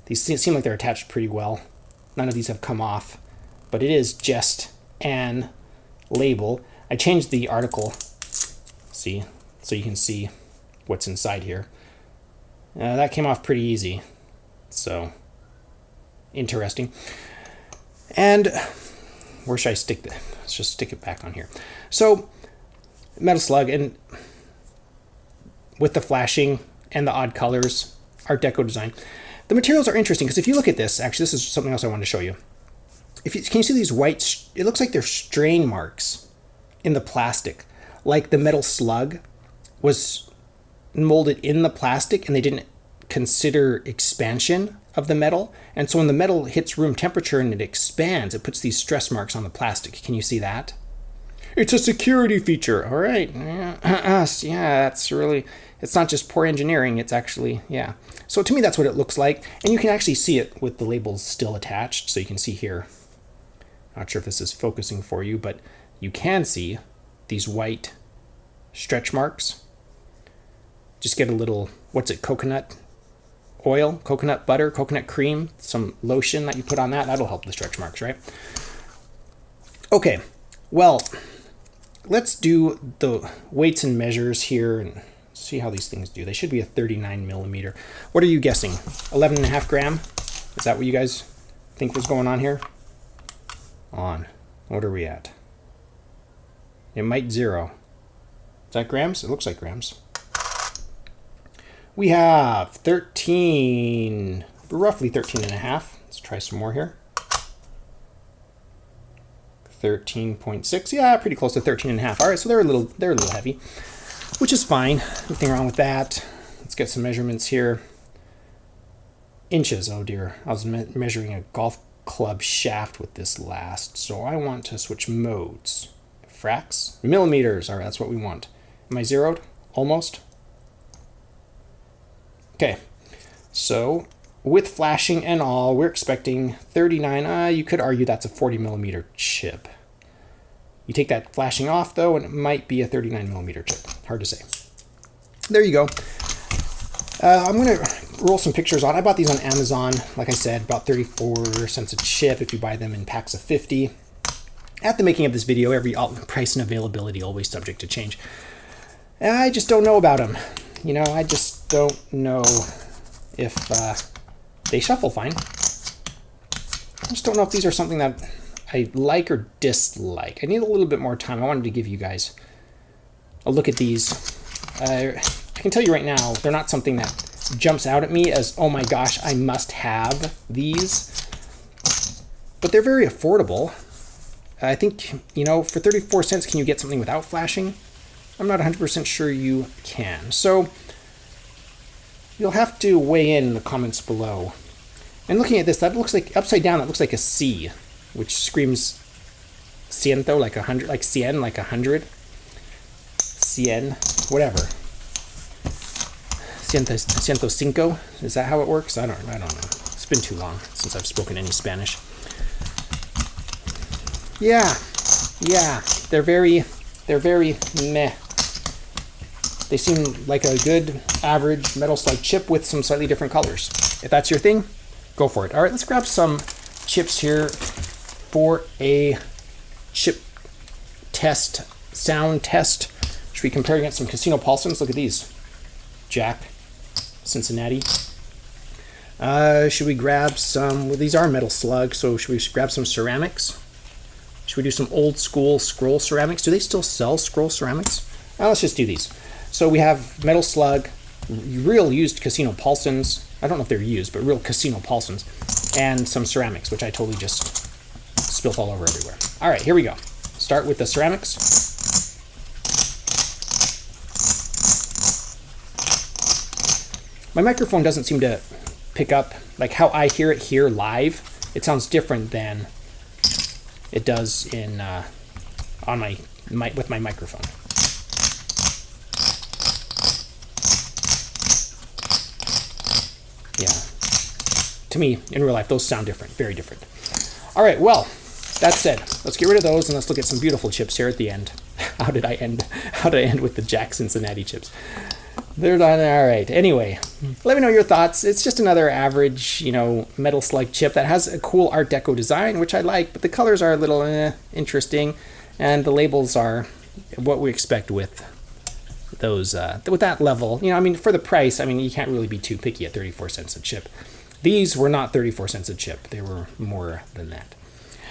These seem like they're attached pretty well. None of these have come off, but it is just an label. I changed the article, see, so you can see what's inside here. That came off pretty easy, so interesting. And where should I stick this? Let's just stick it back on here. So metal slug, and with the flashing and the odd colors, Art Deco design. The materials are interesting because if you look at this, actually this is something else I wanted to show you. Can you see these white, it looks like they're strain marks in the plastic. Like the metal slug was molded in the plastic and they didn't consider expansion of the metal. And so when the metal hits room temperature and it expands, it puts these stress marks on the plastic. Can you see that? It's a security feature. All right. Yeah, that's really, it's not just poor engineering. It's actually, yeah. So to me, that's what it looks like. And you can actually see it with the labels still attached. So you can see here, not sure if this is focusing for you, but you can see these white stretch marks. Just get a little, what's it, coconut oil, coconut butter, coconut cream, some lotion that you put on that. That'll help the stretch marks, right? Okay, well, let's do the weights and measures here and see how these things do. They should be a 39 millimeter. What are you guessing? 11.5 gram? Is that what you guys think was going on here? What are we at? It might 0. Is that grams? It looks like grams. We have 13, roughly 13.5. Let's try some more here. 13.6, yeah, pretty close to 13.5. All right, so they're a little heavy, which is fine. Nothing wrong with that. Let's get some measurements here. Inches, oh dear. I was measuring a golf club shaft with this last, so I want to switch modes. Fracs, millimeters, all right, that's what we want. Am I zeroed? Almost. Okay, so with flashing and all, we're expecting 39. You could argue that's a 40 millimeter chip. You take that flashing off though, and it might be a 39 millimeter chip. Hard to say. There you go. I'm gonna roll some pictures on. I bought these on Amazon, like I said, about 34 cents a chip if you buy them in packs of 50. At the making of this video, every price and availability always subject to change. I just don't know about them. You know, I just don't know if they shuffle fine. I just don't know if these are something that I like or dislike. I need a little bit more time. I wanted to give you guys a look at these. I can tell you right now, they're not something that jumps out at me as, oh my gosh, I must have these. But they're very affordable. I think, you know, for 34 cents, can you get something without flashing? I'm not 100% sure you can. So you'll have to weigh in the comments below. And looking at this, that looks like, upside down, that looks like a C, which screams ciento, like 100, like cien, like 100. Cien, whatever. Ciento cinco, is that how it works? I don't know. It's been too long since I've spoken any Spanish. Yeah, they're very meh. They seem like a good average metal slug chip with some slightly different colors. If that's your thing, go for it. All right, let's grab some chips here for a chip test, sound test. Should we compare against some Casino Paulsons? Look at these. Jack, Cincinnati. Should we grab some, well, these are metal slugs, so should we grab some ceramics? Should we do some old school scroll ceramics? Do they still sell scroll ceramics? Let's just do these. So we have metal slug, real used Casino Paulsons. I don't know if they're used, but real Casino Paulsons. And some ceramics, which I totally just spilt all over everywhere. All right, here we go. Start with the ceramics. My microphone doesn't seem to pick up, like how I hear it here live. It sounds different than it does in on with my microphone. Yeah, to me in real life those sound different, very different. All right, well, that said, let's get rid of those and let's look at some beautiful chips here at the end. How did I end with the Jack Cincinnati chips? They're done. All right. Anyway, let me know your thoughts. It's just another average, metal slug chip that has a cool Art Deco design, which I like, but the colors are a little interesting, and the labels are what we expect with those, with that level. For the price, you can't really be too picky at 34 cents a chip. These were not 34 cents a chip. They were more than that.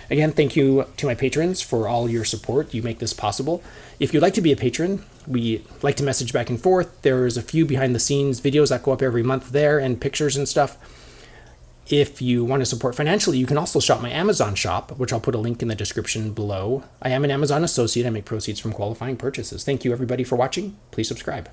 Again, thank you to my patrons for all your support. You make this possible. If you'd like to be a patron, we like to message back and forth. There's a few behind the scenes videos that go up every month there and pictures and stuff. If you want to support financially, you can also shop my Amazon shop, which I'll put a link in the description below. I am an Amazon associate. I make proceeds from qualifying purchases. Thank you everybody for watching. Please subscribe.